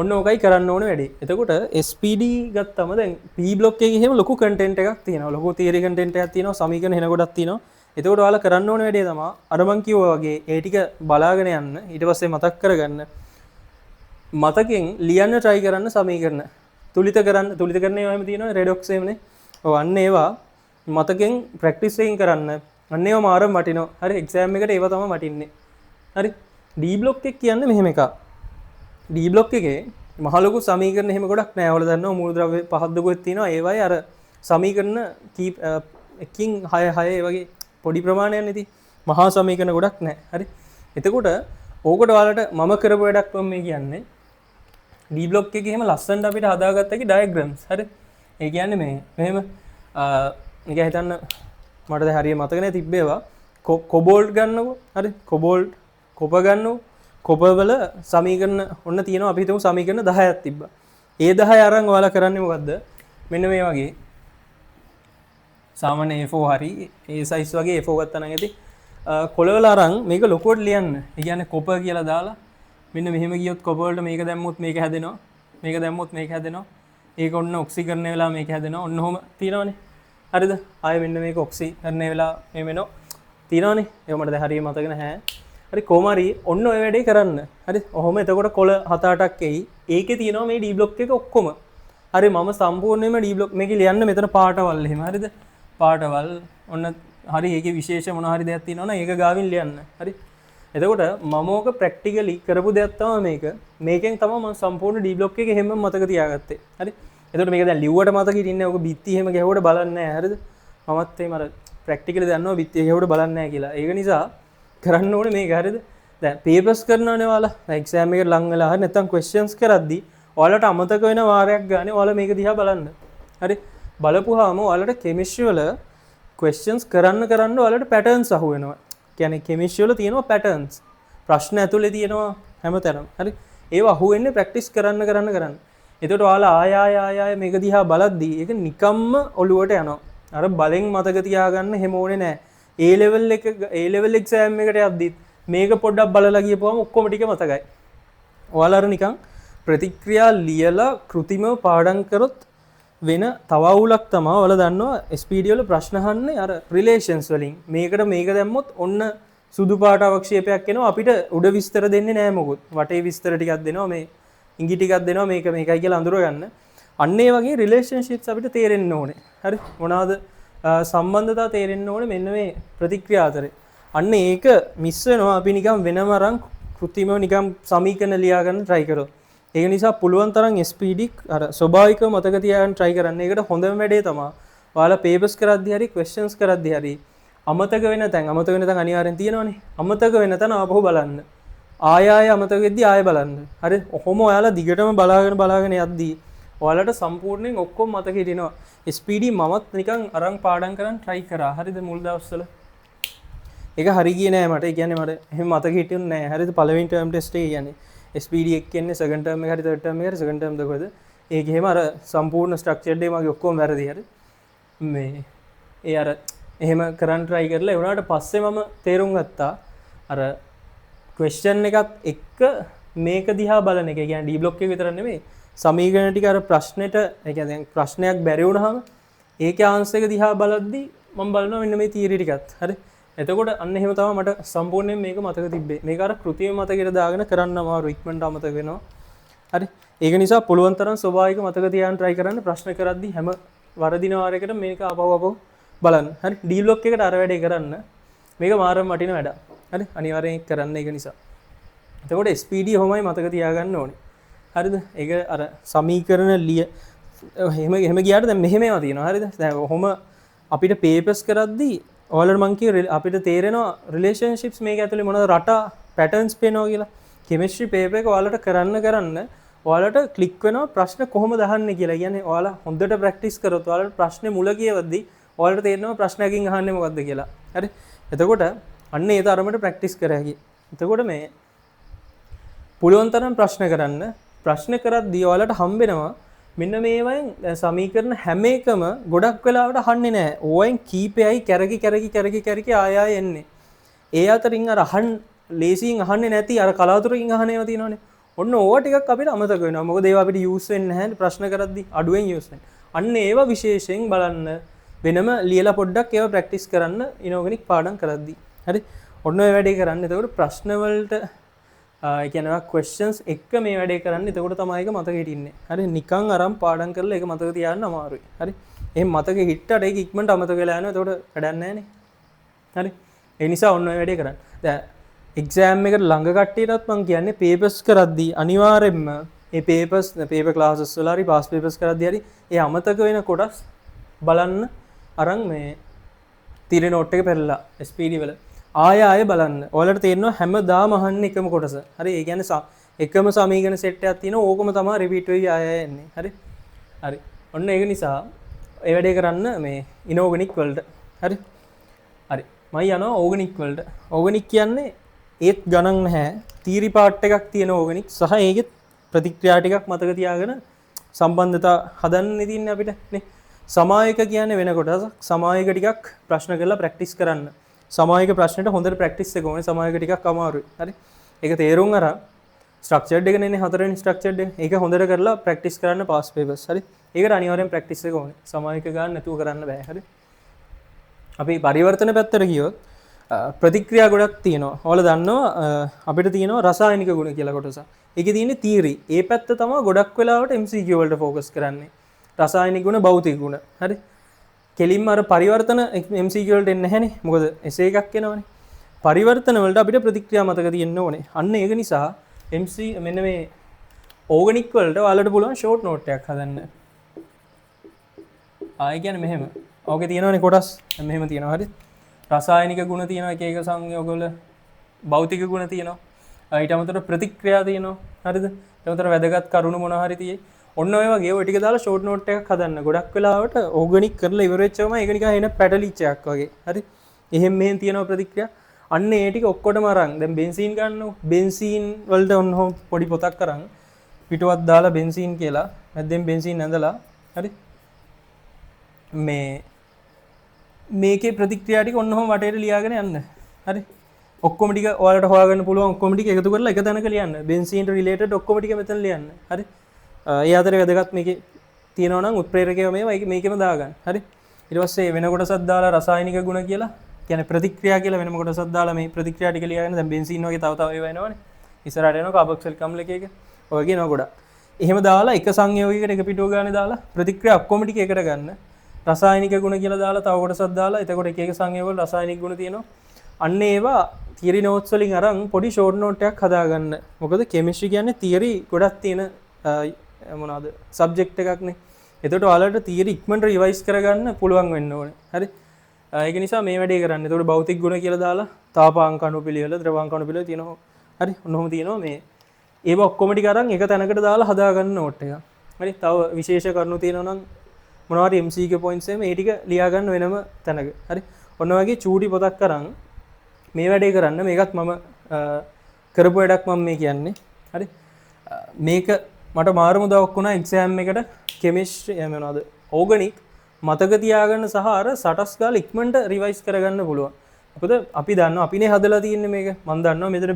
ඔන්න ඕකයි කරන්න ඕන වැඩේ. එතකොට SPD ගත්තම දැන් P බ්ලොක් එකේ එහෙම ලොකු කන්ටෙන්ට් එකක් තියෙනවා. ලොකු තියරි කන්ටෙන්ට් එකක් තියෙනවා. සමීකරණ හෙන ගොඩක් තියෙනවා. එතකොට ඔයාලා කරන්න ඕන වැඩේ තමයි අර මං කිව්වා වගේ ඒ ටික බලාගෙන යන්න. ඊට පස්සේ මතක් කරගන්න. මතකෙන් ලියන්න try කරන්න සමීකරණ. තුලිත කරන්න ඒවා එහෙම තියෙනවා. රෙඩොක්ස් එහෙමනේ. ඔව් අන්න ඒවා මතකෙන් ප්‍රැක්ටිස් එකකින් කරන්න. අන්න ඒවා මාරම වටිනවා. හරි? එක්සෑම් එකට ඒවා තමයි වටින්නේ. හරි? D බ්ලොක් එක කියන්නේ මෙහෙම එකක්. D block එකේ මහ ලොකු සමීකරණ එහෙම ගොඩක් නෑ. ඔයාලා දන්නවා මූලද්‍රව්‍ය පහක් දුකක් තියෙනවා. ඒවයි අර සමීකරණ කීප එකකින් 6 6 ඒ වගේ පොඩි ප්‍රමාණයක් නෙති. මහා සමීකරණ ගොඩක් නෑ. හරි. එතකොට ඕකට ඔයාලට මම කරපු වැඩක් මම මේ කියන්නේ D block එකේ එහෙම ලස්සනට අපිට හදාගත්ත එකේ diagrams. හරි. ඒ කියන්නේ මේ මෙහෙම නික හිතන්න මට දැන් හරියට මතක නැහැ තිබ්බේවා. කොබෝල්ට් ගන්නකො. හරි. කොබෝල්ට් කොප ගන්නකො. කොපවල සමීකරණ ඔන්න තියෙනවා. අපි හිතමු සමීකරණ 10ක් තිබ්බා. ඒ 10 අරන් ඔයාලා කරන්නේ මොකද්ද? මෙන්න මේ වගේ සාමාන්‍ය A4 හරි ඒ size වගේ A4 ගත්තා නම් ඇති. කොළවල අරන් මේක ලොකුවට ලියන්න. ඒ කියන්නේ කොප කියලා දාලා මෙන්න මෙහෙම ගියොත් කොප වලට මේක දැම්මොත් මේක හැදෙනවා. මේක දැම්මොත් මේක හැදෙනවා. ඒක ඔන්න ඔක්සිකරණය වෙලා මේක හැදෙනවා. ඔන්න ඔහොම තියෙනවනේ. හරිද? ආයෙ මෙන්න මේක ඔක්සිකරණය වෙලා මේ වෙනවා. තියෙනවනේ. ඒක මට දැන් හරියට මතක නැහැ. හරි කොහොම හරි ඔන්න ඔය වැඩේ කරන්න. හරි. ඔහොම එතකොට කොළ 7-8ක් එයි. ඒකේ තියෙනවා මේ D block එක ඔක්කොම. හරි මම සම්පූර්ණයෙන්ම D block මේකේ ලියන්න මෙතන පාටවල් එහෙම. හරිද? පාටවල් ඔන්න හරි ඒකේ විශේෂ මොන හරි දෙයක් තියෙනවනේ ඒක ගාවින් ලියන්න. හරි. එතකොට මම ඕක ප්‍රැක්ටිකලි කරපු දෙයක් තමයි මේක. මේකෙන් තමයි මම සම්පූර්ණ D block එක හැම මතක තියාගත්තේ. හරි. එතකොට මේක දැන් ලිව්වට මතක හිටින්නේ ඕක බිත්ති එහෙම ගැහුවට බලන්නේ නැහැ. හරිද? මමත් එහෙම අර ප්‍රැක්ටිකලි දන්නවා බිත්ති ගැහුවට බලන්නේ නැහැ කියලා. ඒක නිසා කරන්න ඕනේ මේක. හරිද? දැන් පේපර්ස් කරනවානේ ඔයාලා. එක්සෑම් එකට ලං වෙලා හරි නැත්නම් ක්වෙස්චන්ස් කරද්දි ඔයාලට අමතක වෙන වාරයක් ගානේ ඔයාලා මේක දිහා බලන්න. හරි. බලපුවාම ඔයාලට කෙමිස්ට්‍රි වල ක්වෙස්චන්ස් කරන්න ඔයාලට පැටර්න්ස් අහු වෙනවා. කියන්නේ කෙමිස්ට්‍රි වල තියෙනවා පැටර්න්ස්. ප්‍රශ්න ඇතුලේ තියෙනවා හැමතැනම. හරි. ඒව අහු වෙන්නේ ප්‍රැක්ටිස් කරන්න. එතකොට ඔයාලා ආය මේක දිහා බලද්දී ඒක නිකම්ම ඔලුවට යනවා. අර බලෙන් මතක තියාගන්න හැම ඕනේ නැහැ. A level exam එකට යද්දිත් මේක පොඩ්ඩක් බලලා ගියපුවම ඔක්කොම ටික මතකයි. ඔයාලා අර නිකන් ප්‍රතික්‍රියා ලියලා කෘතිමව පාඩම් කරොත් වෙන තව අවුලක් තමයි ඔයාලා දන්නවා SPD වල ප්‍රශ්න අහන්නේ අර රිලේෂන්ස් වලින්. මේකට මේක දැම්මොත් ඔන්න සුදු පාට අවක්ෂේපයක් එනවා අපිට උඩ විස්තර දෙන්නේ නැහැ මොකොත්. වටේ විස්තර ටිකක් දෙනවා මේ ඉඟි ටිකක් දෙනවා මේක මේකයි කියලා අඳුර ගන්න. අන්න ඒ වගේ රිලේෂන්ෂිප්ස් අපිට තේරෙන්න ඕනේ. හරි. මොනවාද සම්බන්ධතා තේරෙන්න ඕනේ මෙන්න මේ ප්‍රතික්‍රියා අතරේ. අන්න ඒක මිස් වෙනවා අපි නිකන් වෙනම අරන් කෘතිමව නිකන් සමීකරණ ලියා ගන්න try කරොත්. ඒක නිසා පුළුවන් තරම් SPD අර ස්වභාවිකව මතක තියාගන්න try කරන්න. ඒකට හොඳම වැඩේ තමයි ඔයාලා papers කරද්දී හරි questions කරද්දී හරි අමතක වෙන තැන් අනිවාර්යෙන් තියෙනවනේ. අමතක වෙන තැන ආපහු බලන්න. ආය අමතක වෙද්දී ආය බලන්න. හරි. ඔහොම ඔයාලා දිගටම බලාගෙන යද්දී ඔයාලට සම්පූර්ණයෙන් ඔක්කොම මතක හිටිනවා. SPD මමත් නිකන් අරන් පාඩම් කරන් try කරා. හරිද මුල් දවස්වල. ඒක හරි ගියේ නෑ මට. ඒ කියන්නේ මට එහෙම මතක හිටින්නේ නෑ. හරිද පළවෙනි term test එක කියන්නේ SPD එක කියන්නේ second term එක හරි third term එක හරි second term දෙකද. ඒක එහෙම අර සම්පූර්ණ structure එක මගේ ඔක්කොම වැරදි. හරි. මේ ඒ අර එහෙම කරන් try කරලා ඒ වුණාට පස්සේ මම තේරුම් ගත්තා අර question එකත් එක්ක මේක දිහා බලන එක. ඒ කියන්නේ D block එක විතර නෙමෙයි. සමීකරණ ටික අර ප්‍රශ්නෙට ඒ කියන්නේ දැන් ප්‍රශ්නයක් බැරි වුණාම ඒකේ ආන්සර් එක දිහා බලද්දී මම බලනවා මෙන්න මේ තියරි ටිකත්. හරි. එතකොට අන්න එහෙම තමයි මට සම්පූර්ණයෙන් මේක මතක තිබ්බේ. මේක අර කෘතිය මතකෙට දාගෙන කරන්න අමාරු ඉක්මනට අමතක වෙනවා. හරි. ඒක නිසා පුළුවන් තරම් ස්වභාවික මතක තියාගන්න try කරන්න. ප්‍රශ්න කරද්දී හැම වරදින වාරයකට මේක ආපහු බලන්න. හරි. D block එකට අර වැඩේ කරන්න. මේක මාරම වටින වැඩක්. හරි. අනිවාර්යෙන් කරන්න ඒක නිසා. එතකොට SPD ඔහොමයි මතක තියාගන්න ඕනේ. හරිද? ඒක අර සමීකරණ එහෙම ගියාට දැන් මෙහෙම ඒවා තියෙනවා. හරිද? දැන් ඔහොම අපිට papers කරද්දී ඔයාලට මං කිය අපිට තේරෙනවා රිලේෂන්ෂිප්ස් මේක ඇතුලේ මොනවද රටා පැටර්න්ස් පේනවා කියලා. කෙමිස්ට්‍රි පේපර් එක ඔයාලට කරන්න ඔයාලට ක්ලික් වෙනවා ප්‍රශ්න කොහොමද අහන්නේ කියලා. කියන්නේ ඔයාලා හොඳට ප්‍රැක්ටිස් කරොත් ඔයාලට ප්‍රශ්නේ මුල කියවද්දී ඔයාලට තේරෙනවා ප්‍රශ්නයකින් අහන්නේ මොකද්ද කියලා. හරි. එතකොට අන්න ඒ තරමට ප්‍රැක්ටිස් කර හැකියි. එතකොට මේ පුළුවන් තරම් ප්‍රශ්න කරද්දී ඔයාලට හම්බෙනවා මෙන්න මේවෙන් සමීකරණ හැම එකම ගොඩක් වෙලාවට අහන්නේ නැහැ. ඕවෙන් කීපෙයි කැරකි ආය එන්නේ. ඒ අතරින් අර ලේසියෙන් අහන්නේ නැති අර කලාතුරකින් අහන ඒවා තියෙනවනේ. ඔන්න ඕවා ටිකක් අපිට අමතක වෙනවා. මොකද ඒවා අපිට යූස් වෙන්නේ නැහැ ප්‍රශ්න කරද්දී අඩුවෙන් යූස් වෙන්නේ. අන්න ඒවා විශේෂයෙන් බලන්න වෙනම ලියලා පොඩ්ඩක් ඒවා ප්‍රැක්ටිස් කරන්න ඉනෝගනික් පාඩම් කරද්දී. හරි. ඔන්න ඔය වැඩේ කරන්න. එතකොට ප්‍රශ්න වලට ඒ කියන්නේ questions එක මේ වැඩේ කරන්න. එතකොට තමයි ඒක මතක හිටින්නේ. හරි. නිකන් අරන් පාඩම් කරලා ඒක මතක තියාගන්න අමාරුයි. හරි. එහෙන් මතක හිටට ඒක ඉක්මනට අමතක වෙලා යනවා. එතකොට වැඩක් නැහැ නේ. හරි. ඒ නිසා ඔන්න ඔය වැඩේ කරන්න. දැන් එක්සෑම් එකට ළඟ කට්ටියටත් මං කියන්නේ පේපර්ස් කරද්දී අනිවාර්යෙන්ම ඒ පේපර් ක්ලාසස් වල හරි පාස් පේපර්ස් කරද්දී හරි ඒ අමතක වෙන කොටස් බලන්න අරන් මේ තිර නෝට් එක පෙරලා SPD වල ආය බලන්න. ඔයාලට තේරෙනවා හැමදාම අහන්නේ එකම කොටස. හරි ඒ කියන්නේ එකම සමීකරණ සෙට් එකක් තියෙනවා. ඕකම තමයි රිපීට් වෙවි ආය එන්නේ. හරි. හරි. ඔන්න ඒක නිසා ඒ වැඩේ කරන්න මේ ඉනෝගනික් වලට. හරි. හරි. මම යනවා ඕගනික් වලට. ඕගනික් කියන්නේ ඒත් ගණන් නැහැ. තීරි පාර්ට් එකක් තියෙන ඕගනික් සහ ඒකෙත් ප්‍රතික්‍රියා ටිකක් මතක තියාගෙන සම්බන්ධතා හදන්න තියෙන්නේ අපිට නේ. සමායක කියන්නේ වෙන කොටසක්. සමායක ටිකක් ප්‍රශ්න කරලා ප්‍රැක්ටිස් කරන්න. සමායක ප්‍රශ්නෙට හොඳට ප්‍රැක්ටිස් එක ඕනේ. සමායක ටිකක් අමාරුයි. හරි. ඒක තේරුම් අරන් ස්ට්‍රක්චර්ඩ් එක නේ හතරවෙනි ස්ට්‍රක්චර්ඩ් එක. ඒක හොඳට කරලා ප්‍රැක්ටිස් කරන්න පාස් පේපර්ස්. හරි. ඒකට අනිවාර්යෙන් ප්‍රැක්ටිස් එක ඕනේ. සමායක ගන්න නැතුව කරන්න බෑ. හරි. අපි පරිවර්තන පැත්තට ගියොත් ප්‍රතික්‍රියා ගොඩක් තියෙනවා. ඔයාලා දන්නවා අපිට තියෙනවා රසායනික ගුණ කියලා කොටසක්. ඒකේ තියෙන්නේ තියරි. ඒ පැත්ත තමයි ගොඩක් වෙලාවට MCQ වලට ફોකස් කරන්නේ. රසායනික ගුණ, භෞතික ගුණ. හරි. කෙලින්ම අර පරිවර්තන MCQ වලට එන්නේ නැහනේ. මොකද එසේ එකක් එනවනේ. පරිවර්තන වලට අපිට ප්‍රතික්‍රියා මතක තියෙන්න ඕනේ. අන්න ඒක නිසා MC මෙන්න මේ ඕගනික් වලට ඔයාලට පුළුවන් ෂෝට් නෝට් එකක් හදන්න. ආයෙ කියන්නේ මෙහෙම. ඕකේ තියෙනවනේ කොටස්. මෙහෙම තියෙනවා. හරි. රසායනික ගුණ තියෙනවා එක එක සංයෝගවල. භෞතික ගුණ තියෙනවා. ඊට අමතරව ප්‍රතික්‍රියා තියෙනවා. හරිද? ඊට අමතරව වැදගත් කරුණු මොනවා හරි තියෙයි. ඔන්න ඔය වගේ ඔය ටික දාලා ෂෝට් නෝට් එකක් හදන්න. ගොඩක් වෙලාවට ඕගනික් කරලා ඉවර වෙච්චවම ඒක නිකන් එන පැටලිච් එකක් වගේ. හරි. එහෙම මෙහෙන් තියෙනවා ප්‍රතික්‍රියා. අන්න ඒ ටික ඔක්කොටම අරන් දැන් බෙන්සීන් ගන්නකො. බෙන්සීන් වලට ඔන්න පොඩි පොතක් අරන් පිටුවක් දාලා බෙන්සීන් කියලා මැද්දෙන් බෙන්සීන් ඇඳලා හරි. මේකේ ප්‍රතික්‍රියා ටික ඔන්න ඔහොම වටේට ලියාගෙන යන්න. හරි. ඔක්කොම ටික ඔයාලට හොයාගන්න පුළුවන් ඔක්කොම ටික එකතු කරලා එක තැනක ලියන්න. බෙන්සීන්ට රිලේටඩ් ඔක්කොම ටික මෙතන ලියන්න. හරි. ඒ අතරේ වැදගත් මේකේ තියෙනවා නම් උත්ප්‍රේරකය මේකෙම දාගන්න. හරි. ඊට පස්සේ වෙන කොටසක් දාලා රසායනික ගුණ කියලා කියන්නේ ප්‍රතික්‍රියා කියලා වෙනම කොටසක් දාලා මේ ප්‍රතික්‍රියා ටික ලියාගෙන දැන් බෙන්සීන් වගේ තව ඒවා එනවනේ. ඉස්සරහට එනවා කාබොක්සිල් කම්ල එක. ඔය කියනවා ගොඩක්. එහෙම දාලා එක සංයෝගයකට එක පිටුව ගානේ දාලා ප්‍රතික්‍රියා ඔක්කොම ටික එකට ගන්න. රසායනික ගුණ කියලා දාලා තව කොටසක් දාලා එතකොට එක එක සංයෝගවල රසායනික ගුණ තියෙනවා. අන්න ඒවා තියරි නෝට්ස් වලින් අරන් පොඩි ෂෝට් නෝට් එකක් හදාගන්න. මොකද කෙමිස්ට්‍රි කියන්නේ තියරි ගොඩක් තියෙන මොනවාද සබ්ජෙක්ට් එකක්නේ. එතකොට ඔයාලට තියරි ඉක්මනට රිවයිස් කරගන්න පුළුවන් වෙන්න ඕනේ. හරි. ඒක නිසා මේ වැඩේ කරන්න. එතකොට භෞතික ගුණ කියලා දාලා තාපාංක අණුපිළිවෙල, ද්‍රවාංක අණුපිළිවෙල තියෙනවා. හරි. ඔන්නෝම තියෙනවා මේ. ඒව ඔක්කොම ටික අරන් එක තැනකට දාලා හදාගන්න නෝට් එක. හරි. තව විශේෂ කරුණු තියෙනවා නම් මොනවාරි MCQ points එහෙම ඒ ටික ලියා ගන්න වෙනම තැනක. හරි. ඔන්න වගේ චූටි පොතක් අරන් මේ වැඩේ කරන්න. මේකත් මම කරපු වැඩක් මම මේ කියන්නේ. හරි. මේක මට මාරුම දවක් වුණා එක්සෑම් එකට කෙමිස්ට්‍රි මොනවද ඕගනික් මතක තියාගන්න සහ අර සටස් ගාලා ඉක්මනට රිවයිස් කරගන්න පුළුවන්. මොකද අපි දන්නවා අපිනේ හදලා තියෙන්නේ මේක. මම දන්නවා මෙතන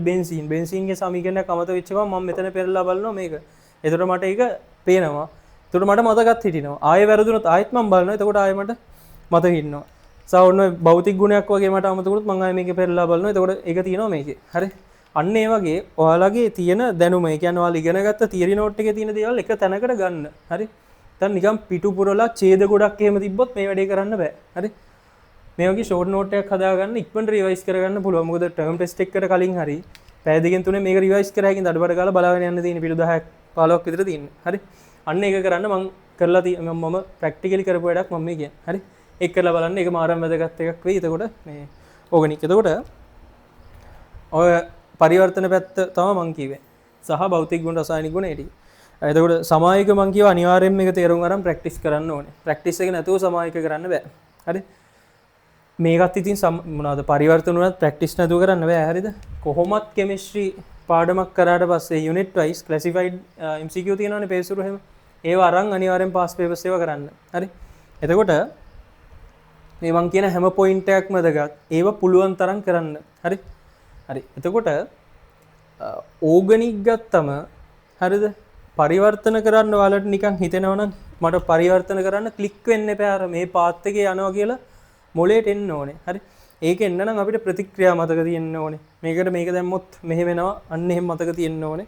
බෙන්සීන්ගේ සමීකරණයක් අමතක වෙච්ච ගමන් මම මෙතන පෙරලා බලනවා මේක. එතකොට මට ඒක පේනවා. එතකොට මට මතකත් හිටිනවා. ආයෙ වැරදුනොත් ආයෙත් මම බලනවා. එතකොට ආයෙ මට මතක හිටිනවා. සවුන්න භෞතික ගුණයක් වගේ මට අමතක වුණොත් මම ආයෙ මේක පෙරලා බලනවා. එතකොට ඒක තියෙනවා මේකේ. හරි. අන්න ඒ වගේ ඔයාලගේ තියෙන දැනුම ඒ කියන්නේ ඔයාලා ඉගෙනගත්ත තියරි නෝට් එකේ තියෙන දේවල් එක තැනකට ගන්න. හරි. දැන් නිකන් පිටු පුරලා ඡේද ගොඩක් එහෙම තිබ්බොත් මේ වැඩේ කරන්න බෑ. හරි. මේ වගේ ෂෝට් නෝට් එකක් හදාගන්න ඉක්මනට රිවයිස් කරගන්න පුළුවන්. මොකද ටර්ම් ටෙස්ට් එකකට කලින් හරි පැය දෙකෙන් තුනේ මේක රිවයිස් කරලා හින් දඩබඩ ගාලා බලාගෙන යන්න තියෙන පිටු 10ක් 15ක් විතර තියෙන්නේ. හරි. අන්න ඒක කරන්න මම කරලා මම ප්‍රැක්ටිකලි කරපු වැඩක් මම මේ කියන්නේ. හරි. ඒක කරලා බලන්න ඒක මාරම් වැදගත් එකක් වෙයි. එතකොට මේ ඕගනික්. එතකොට ඔය පරිවර්තන පැත්ත තමයි මං කිව්වේ. සහ භෞතික ගුණ රසායනික ගුණ ඒ ටික. එතකොට සමායක මං කියව අනිවාර්යයෙන් මේක තේරුම් අරන් ප්‍රැක්ටිස් කරන්න ඕනේ. ප්‍රැක්ටිස් එක නැතුව සමායක කරන්න බෑ. හරි. මේකත් ඉතින් මොනවාද පරිවර්තන උනත් ප්‍රැක්ටිස් නැතුව කරන්න බෑ. හරිද? කොහොමත් කෙමිස්ට්‍රි පාඩමක් කරාට පස්සේ යුනිට් වයිස් ක්ලාසිෆයිඩ් MCQ තියෙනවනේ පේසුරු එහෙම. ඒව අරන් අනිවාර්යෙන් පාස් පේපර්ස් ඒවා කරන්න. හරි. එතකොට මේ මං කියන හැම පොයින්ට් එකක්ම වැදගත්. ඒව පුළුවන් තරම් කරන්න. හරි. හරි. එතකොට ඕගනික් ගත්තම හරිද? පරිවර්තන කරන්න ඔයාලට නිකන් හිතෙනවා නම් මට පරිවර්තන කරන්න ක්ලික් වෙන්න එපා. අර මේ පාත් එකේ යනවා කියලා මොලේට එන්න ඕනේ. හරි. ඒක එන්න නම් අපිට ප්‍රතික්‍රියා මතක තියෙන්න ඕනේ. මේකට මේක දැම්මොත් මෙහෙ වෙනවා. අන්න එහෙම මතක තියෙන්න ඕනේ.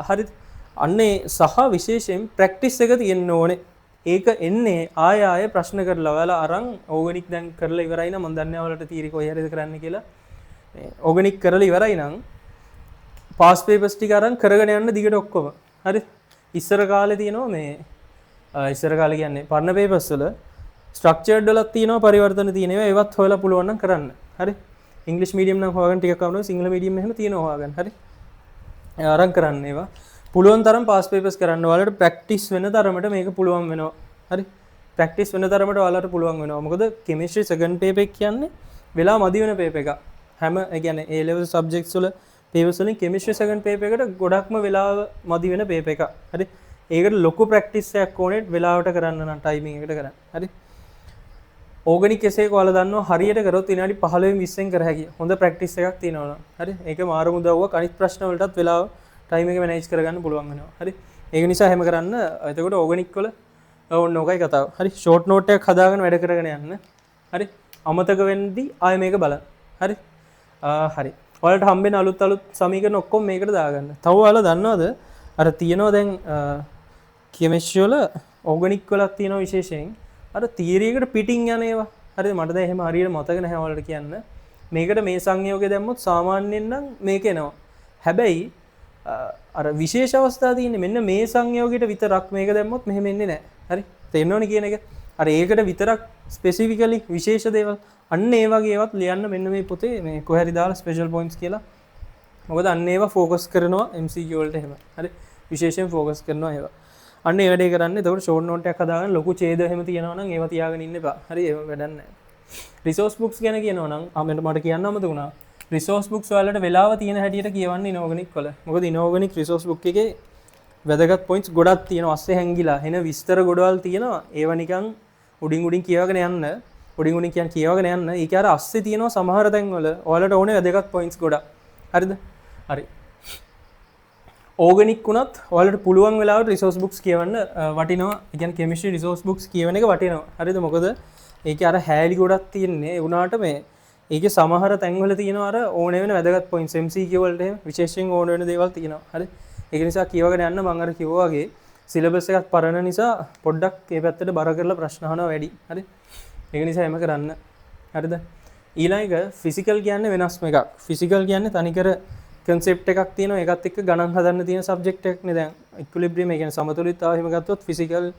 හරිද? අන්නේ සහ විශේෂයෙන් ප්‍රැක්ටිස් එක තියෙන්න ඕනේ. ඒක එන්නේ ආය ප්‍රශ්න කරලා ඔයාලා අරන් ඕගනික් දැන් කරලා ඉවරයි නම් මම දන්නේ ඔයාලට තීරි කොහේ හරිද කරන්න කියලා. ඕගනික් කරලා ඉවරයි නම් පාස් පේපර්ස් ටික අරන් කරගෙන යන්න දිගට ඔක්කොම. හරි. ඉස්සර කාලේ තියෙනවා මේ ඉස්සර කාලේ කියන්නේ පරණ පේපර්ස් වල ස්ට්‍රක්චර්ඩ් වලක් තියෙනවා පරිවර්තන තියෙනවා ඒවත් හොයලා පුළුවන් නම් කරන්න. හරි. ඉංග්‍රීසි මීඩියම් නම් හොයාගන්න ටිකක් අමාරුයි. සිංහල මීඩියම් එහෙම තියෙනවා හොයාගන්න. හරි. අරන් කරන්න ඒවා. පුළුවන් තරම් පාස් පේපර්ස් කරන්න. ඔයාලට ප්‍රැක්ටිස් වෙන තරමට මේක පුළුවන් වෙනවා. හරි. ප්‍රැක්ටිස් වෙන තරමට ඔයාලට පුළුවන් වෙනවා. මොකද කෙමිස්ට්‍රි සෙකන්ඩ් පේපර් එක කියන්නේ වෙලා මදි වෙන පේපර් එකක්. හැම ඒ කියන්නේ A level subjects වල පේපර්ස් වලින් කෙමිස්ට්‍රි සෙකන්ඩ් පේපර් එකට ගොඩක්ම වෙලාව මදි වෙන පේපර් එකක්. හරි. ඒකට ලොකු ප්‍රැක්ටිස් එකක් ඕනේ වෙලාවට කරන්න නම් ටයිමින් එකට කරන්න. හරි. ඕගනික් එසේ ඔයාලා දන්නවා හරියට කරොත් විනාඩි 15 20න් කර හැකියි. හොඳ ප්‍රැක්ටිස් එකක් තියෙනවා නම්. හරි. ඒක මාරු මුදව්වක් අනිත් ප්‍රශ්න වලටත් වෙලාව ටයිම් එක මැනේජ් කරගන්න පුළුවන් වෙනවා. හරි. ඒක නිසා හැම කරන්න. එතකොට ඕගනික් වල ඕන්න ඕකයි කතාව. හරි. ෂෝට් නෝට් එකක් හදාගෙන වැඩ කරගෙන යන්න. හරි. අමතක වෙන්නදී ආයෙ මේක බලන්න. හරි. හරි. ඔයාලට හම්බෙන අලුත් සමීකරණ ඔක්කොම මේකට දාගන්න. තව ඔයාලා දන්නවද අර තියෙනවා දැන් කෙමිස්ට්‍රි වල ඕගනික් වලක් තියෙනවා විශේෂයෙන් අර තියරි එකට පිටින් යන ඒවා. හරිද? මට දැන් එහෙම හරියට මතක නැහැ ඔයාලට කියන්න. මේකට මේ සංයෝගය දැම්මොත් සාමාන්‍යයෙන් නම් මේක එනවා. හැබැයි අර විශේෂ අවස්ථා තියෙන්නේ මෙන්න මේ සංයෝගයට විතරක් මේක දැම්මොත් මෙහෙම එන්නේ නැහැ. හරි? තේරෙනවනේ කියන එක. අර ඒකට විතරක් ස්පෙસિෆිකලි විශේෂ දේවල් අන්න ඒ වගේ ඒවත් ලියන්න මෙන්න මේ පොතේ මේ කොහරි දාලා ස්පෙෂල් පොයින්ට්ස් කියලා. මොකද අන්න ඒවා ફોකස් කරනවා MCQ වලට එහෙම. හරි? විශේෂයෙන් ફોකස් කරනවා ඒවා. අන්න ඒ වැඩේ කරන්න. එතකොට ෂෝට් නෝට් එකක් හදාගන්න ලොකු ඡේද එහෙම තියෙනවා නම් ඒවා තියාගෙන ඉන්න එපා. හරි? ඒව වැඩක් නැහැ. රිසෝස් බුක්ස් ගැන කියනවා නම් මට කියන්න අමතක වුණා. රිසෝස් බුක්ස් වලට වෙලාව තියෙන හැටියට කියවන්න ඉනෝගනික් වල. මොකද ඉනෝගනික් රිසෝස් බුක් එකේ වැදගත් පොයින්ට්ස් ගොඩක් තියෙනවා. අස්සේ හැංගිලා එන විස්තර ගොඩවල් තියෙනවා. ඒවා නිකන් උඩින් කියවගෙන යන්න. උඩින් කියවගෙන යන්න. ඒක අර අස්සේ තියෙනවා සමහර තැන්වල. ඔයාලට ඕනේ වැදගත් පොයින්ට්ස් ගොඩක්. හරිද? හරි. ඕගනික් වුණත් ඔයාලට පුළුවන් වෙලාවට රිසෝස් බුක්ස් කියවන්න වටිනවා. ඒ කියන්නේ කෙමිස්ට්‍රි රිසෝස් බුක්ස් කියවන එක වටිනවා. හරිද? මොකද ඒකේ අර හැලි ගොඩක් තියෙන්නේ. ඒ වුණාට මේ ඒකේ සමහර තැන්වල තියෙනවා අර ඕනේ වෙන වැදගත් පොයින්ට්ස් MCQ වලට එහෙම විශේෂයෙන් ඕන වෙන දේවල් තියෙනවා. හරි? ඒක නිසා කියවගෙන යන්න මම අර කිව්වා වගේ සිලබස් එකක් පරණ නිසා පොඩ්ඩක් ඒ පැත්තට බර කරලා ප්‍රශ්න අහනවා වැඩි. හරි? ඒක නිසා එම කරන්න. හරිද? ඊළඟ ෆිසිකල් කියන්නේ වෙනස්ම එකක්. ෆිසිකල් කියන්නේ තනිකර කන්සෙප්ට් එකක් තියෙනවා. ඒකත් එක්ක ගණන් හදන්න තියෙන සබ්ජෙක්ට් එකක් නේ. දැන් ඉක්විලිබ්‍රියම් ඒ කියන්නේ සමතුලිතතාවය එහෙම ගත්තොත් ෆිසිකල්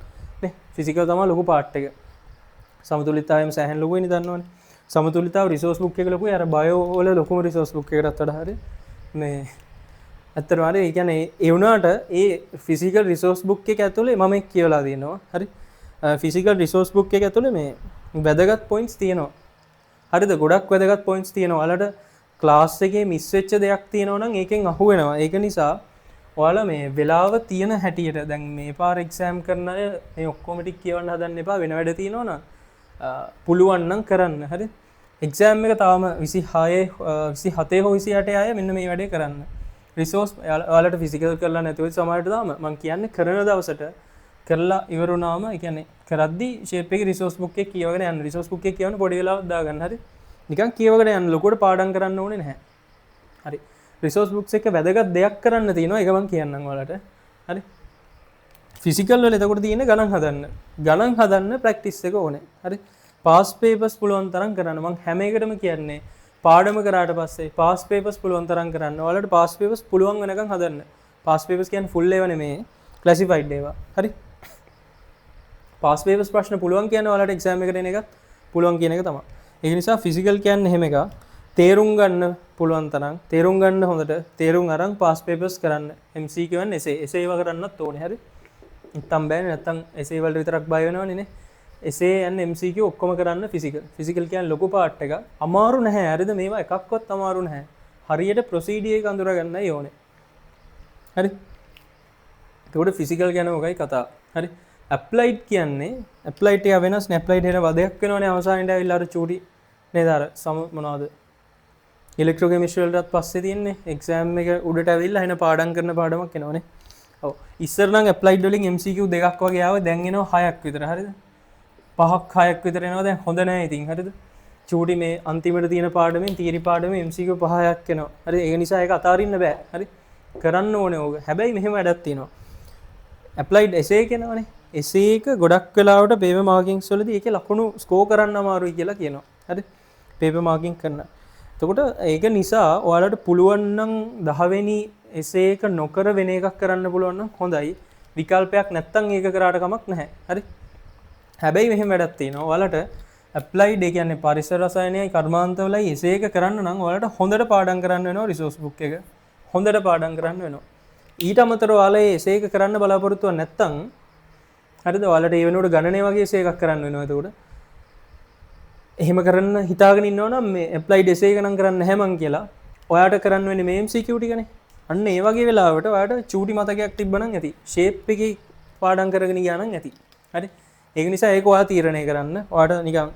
නේ. ෆිසිකල් තමයි ලොකු පාර්ට් එක. සමතුලිතතාවයම සෑහෙන ලොකුයිනේ දන්නවනේ. සමතුලිතතාව රිසෝස් බුක් එක ලොකුයි. අර බයෝ වල ලොකුම රිසෝස් බුක් එකකටත් වඩා හරි. මේ ඇත්තටම හරි. ඒ කියන්නේ ඒ වුණාට ඒ ෆිසිකල් රිසෝස් බුක් එක ඇතුලේ මම කියවලා තියෙනවා. හරි. ෆිසිකල් රිසෝස් බුක් එක ඇතුලේ මේ වැදගත් පොයින්ට්ස් තියෙනවා. හරිද? ගොඩක් වැදගත් පොයින්ට්ස් තියෙනවා. ඔයාලට ක්ලාස් එකේ මිස් වෙච්ච දෙයක් තියෙනවා නම් ඒකෙන් අහුවෙනවා. ඒක නිසා ඔයාලා මේ වෙලාව තියෙන හැටියට දැන් මේ පාර එක්සෑම් කරන අය මේ ඔක්කොම ටික කියවන්න හදන්න එපා. වෙන වැඩ තියෙනවා නම් පුළුවන් නම් කරන්න. හරි? එක්සෑම් එක තාම 26 27 හෝ 28 අය මෙන්න මේ වැඩේ කරන්න. රිසෝස් ඔයාලට ෆිසිකල් කරලා නැතුව සමහරට තාම මම කියන්නේ කරන දවසට කරලා ඉවරුනාම ඒ කියන්නේ කරද්දි ෂේප් එකේ රිසෝස් බුක් එක කියවගෙන යන්න. රිසෝස් බුක් එක කියවන්න පොඩි වෙලාවක් දාගන්න. හරි? නිකන් කියවගෙන යන්න. ලොකුවට පාඩම් කරන්න ඕනේ නැහැ. හරි. රිසෝස් බුක්ස් එක වැදගත් දෙයක් කරන්න තියෙනවා. ඒක මම කියන්නම් ඔයාලට. හරි. ෆිසිකල් වල එතකොට තියෙන ගණන් හදන්න. ගණන් හදන්න ප්‍රැක්ටිස් එක ඕනේ. හරි. පාස් පේපර්ස් පුළුවන් තරම් කරන්න. මම හැම එකටම කියන්නේ පාඩම කරාට පස්සේ පාස් පේපර්ස් පුළුවන් තරම් කරන්න. ඔයාලට පාස් පේපර්ස් පුළුවන් වෙනකන් හදන්න. පාස් පේපර්ස් කියන්නේ ෆුල් ඒවා නෙමෙයි. ක්ලාසිෆයිඩ් ඒවා. හරි. පාස් පේපර්ස් ප්‍රශ්න පුළුවන් කියන්නේ ඔයාලට එක්සෑම් එකට එන එකත් පුළුවන් කියන එක තමයි. ඒ නිසා ෆිසිකල් කියන්නේ එහෙම එකක්. තේරුම් ගන්න පුළුවන් තරම් තේරුම් ගන්න හොඳට තේරුම් අරන් පාස් පේපර්ස් කරන්න. MCQ කියන්නේ එසේ ඒවා කරන්නත් ඕනේ. හරි. නැත්තම් බෑනේ. නැත්තම් එසේ වලට විතරක් බය වෙනවනේ නේ. එසේ and MCQ ඔක්කොම කරන්න ෆිසිකල්. ෆිසිකල් කියන්නේ ලොකු පාර්ට් එක. අමාරු නැහැ. හරිද? මේවා එකක්වත් අමාරු නැහැ. හරියට ප්‍රොසීඩියර් එක අඳුර ගන්නයි ඕනේ. හරි. ඒකට ෆිසිකල් ගැන මොකයි කතාව. හරි. ඇප්ලයිඩ් කියන්නේ ඇප්ලයිඩ් එක වෙනස් නේ. ඇප්ලයිඩ් එක වදයක් වෙනවනේ අවසානයේදී ඇවිල්ලා අර චූටි නේද අර මොනවද ඉලෙක්ට්‍රෝකෙමිස්ට්‍රි වලටත් පස්සේ තියෙන්නේ එක්සෑම් එක උඩට ඇවිල්ලා එන පාඩම් කරන පාඩමක් එනවනේ. ඔව්. ඉස්සර නම් ඇප්ලයිඩ් වලින් MCQ දෙකක් වගේ ආව. දැන් එනවා 6ක් විතර. හරිද? 5ක් 6ක් විතර එනවා. දැන් හොඳ නැහැ ඉතින්. හරිද? චූටි මේ අන්තිමට තියෙන පාඩමෙන් තීරි පාඩමෙන් MCQ 5ක් එනවා. හරි. ඒක නිසා ඒක අතාරින්න බෑ. හරි. කරන්න ඕනේ ඕක. හැබැයි මෙහෙම වැඩක් තියෙනවා. ඇප්ලයිඩ් එසේ කියනවනේ. එසේ එක ගොඩක් වෙලාවට පේපර් මාකින්ග්ස් වලදී ඒකේ ලකුණු ස්කෝර් කරන්න අමාරුයි කියලා කියනවා. හරි. පේපර් මාකින් කරන. එතකොට ඒක නිසා ඔයාලට පුළුවන් නම් 10 වෙනි එසේ එක නොකර වෙන එකක් කරන්න පුළුවන් නම් හොඳයි. විකල්පයක් නැත්තම් ඒක කරාට කමක් නැහැ. හරි. හැබැයි මෙහෙම වැඩක් තියෙනවා. ඔයාලට ඇප්ලයිඩ් ඒ කියන්නේ පරිසර රසායනයයි කර්මාන්තවලයි එසේ එක කරන්න නම් ඔයාලට හොඳට පාඩම් කරන්න වෙනවා රිසෝස් බුක් එක. හොඳට පාඩම් කරන්න වෙනවා. ඊට අමතරව ඔයාලා එසේ එක කරන්න බලාපොරොත්තු වෙන්නේ නැත්තම් හරිද? ඔයාලට ඒ වෙනුවට ගණනය වගේ එසේ එකක් කරන්න වෙනවා. එතකොට එහෙම කරන්න හිතාගෙන ඉන්නවනම් මේ ඇප්ලයිඩ් එසේ එක නම් කරන්න නැහැ මං කියලා. ඔයාට කරන්න වෙන්නේ මේ MCQ ටිකනේ. අන්න ඒ වගේ වෙලාවට ඔයාට චූටි මතකයක් තිබ්බනම් ඇති. ෂේප් එකේ පාඩම් කරගෙන ගියා නම් ඇති. හරි. ඒක නිසා ඒක ඔයා තීරණය කරන්න. ඔයාට නිකන්